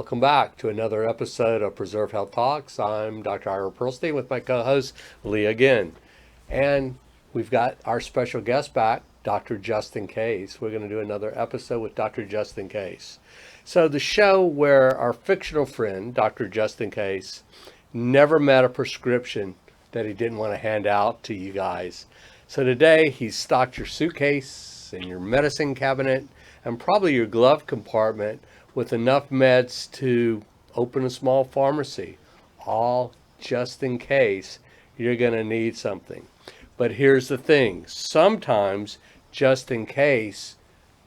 Welcome back to another episode of Preserve Health Talks. I'm Dr. Ira with my co-host Leah again. And we've got our special guest back, Dr. Justin Case. We're going to do another episode with Dr. Justin Case. So the show where our fictional friend, Dr. Justin Case, never met a prescription that he didn't want to hand out to you guys. So today he's stocked your suitcase and your medicine cabinet and probably your glove compartment with enough meds to open a small pharmacy, all just in case you're going to need something. But here's the thing, sometimes just in case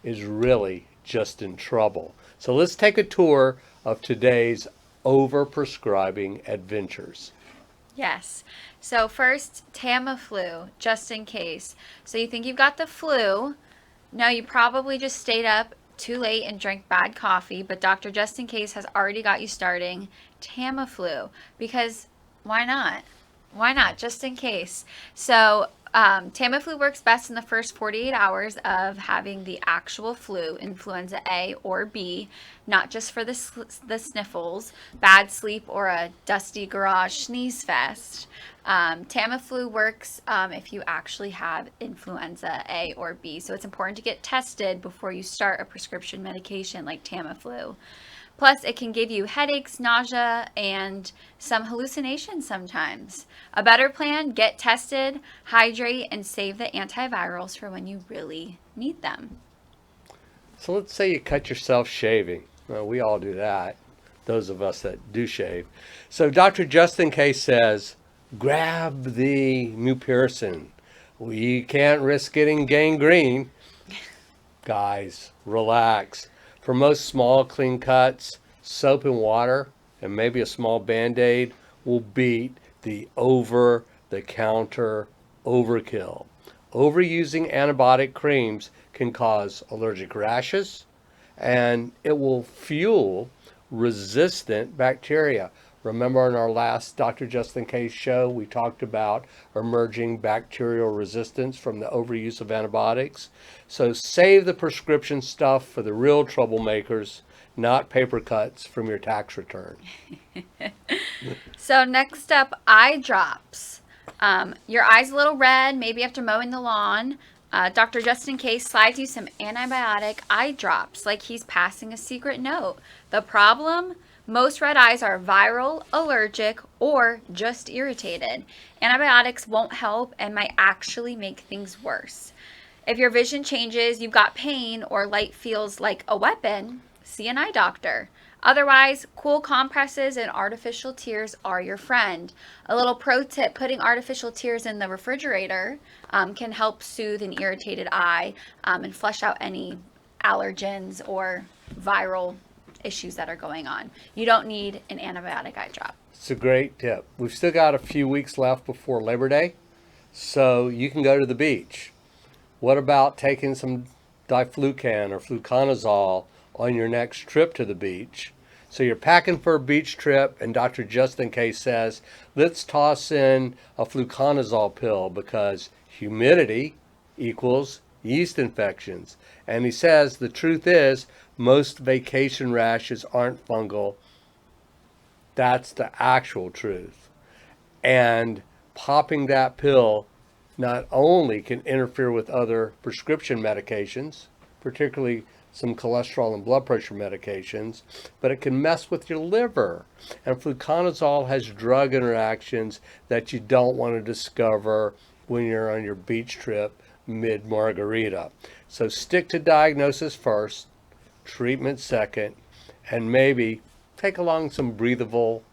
is really just in trouble. So let's take a tour of today's overprescribing adventures. Yes. So first, Tamiflu, just in case. So you think you've got the flu. No, you probably just stayed up too late and drank bad coffee, but Dr. Just in Case has already got you starting Tamiflu, because why not? Why not? Just in case. So Tamiflu works best in the first 48 hours of having the actual flu, influenza A or B, not just for the sniffles, bad sleep, or a dusty garage sneeze fest. Tamiflu works if you actually have influenza A or B. So it's important to get tested before you start a prescription medication like Tamiflu. Plus, it can give you headaches, nausea, and some hallucinations sometimes. A better plan, get tested, hydrate, and save the antivirals for when you really need them. So let's say you cut yourself shaving. Well, we all do that, those of us that do shave. So Dr. Justin Case says, grab the mupirocin. We can't risk getting gangrene. Guys, relax. For most small, clean cuts, soap and water and maybe a small Band-Aid will beat the over-the-counter overkill. Overusing antibiotic creams can cause allergic rashes, and it will fuel resistant bacteria. Remember in our last Dr. Justin Case show, we talked about emerging bacterial resistance from the overuse of antibiotics. So save the prescription stuff for the real troublemakers, not paper cuts from your tax return. So next up, eye drops. Your eye's a little red, maybe after mowing the lawn. Dr. Justin Case slides you some antibiotic eye drops like he's passing a secret note. The problem? Most red eyes are viral, allergic, or just irritated. Antibiotics won't help and might actually make things worse. If your vision changes, you've got pain, or light feels like a weapon, see an eye doctor. Otherwise, cool compresses and artificial tears are your friend. A little pro tip, putting artificial tears in the refrigerator can help soothe an irritated eye and flush out any allergens or viral issues that are going on. You don't need an antibiotic eye drop. It's a great tip. We've still got a few weeks left before Labor Day, so you can go to the beach. What about taking some diflucan or fluconazole on your next trip to the beach? So you're packing for a beach trip, and Dr. Justin Case says, let's toss in a fluconazole pill because humidity equals yeast infections. And he says the truth is most vacation rashes aren't fungal. That's the actual truth. And popping that pill not only can interfere with other prescription medications, particularly some cholesterol and blood pressure medications, but it can mess with your liver. And fluconazole has drug interactions that you don't want to discover when you're on your beach trip mid-margarita. So stick to diagnosis first, treatment second, and maybe take along some breathable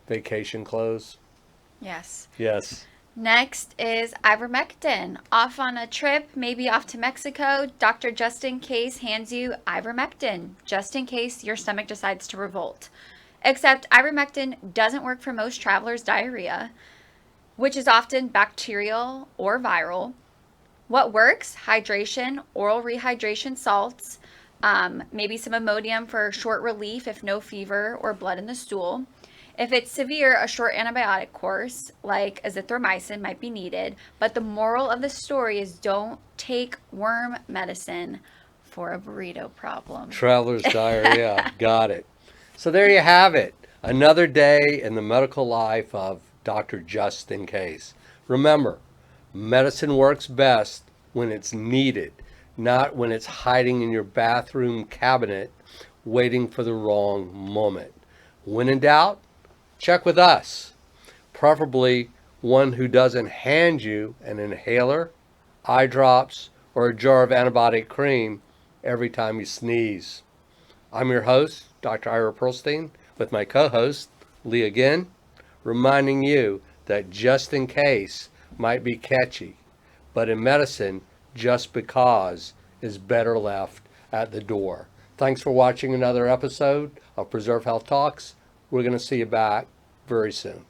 vacation clothes. Yes. Yes. Next is ivermectin. Off on a trip, maybe off to Mexico, Dr. Justin Case hands you ivermectin, just in case your stomach decides to revolt. Except ivermectin doesn't work for most travelers' diarrhea, which is often bacterial or viral. What works? Hydration, oral rehydration salts, maybe some Imodium for short relief if no fever or blood in the stool. If it's severe, a short antibiotic course like azithromycin might be needed, but the moral of the story is don't take worm medicine for a burrito problem. Traveler's diarrhea. Got it. So there you have it. Another day in the medical life of Dr. Just in Case. Remember, medicine works best when it's needed, not when it's hiding in your bathroom cabinet waiting for the wrong moment. When in doubt, check with us. Preferably one who doesn't hand you an inhaler, eye drops, or a jar of antibiotic cream every time you sneeze. I'm your host, Dr. Ira Pearlstein, with my co-host, Leah again, reminding you that just in case might be catchy, but in medicine, just because is better left at the door. Thanks for watching another episode of Preserve Health Talks. We're going to see you back very soon.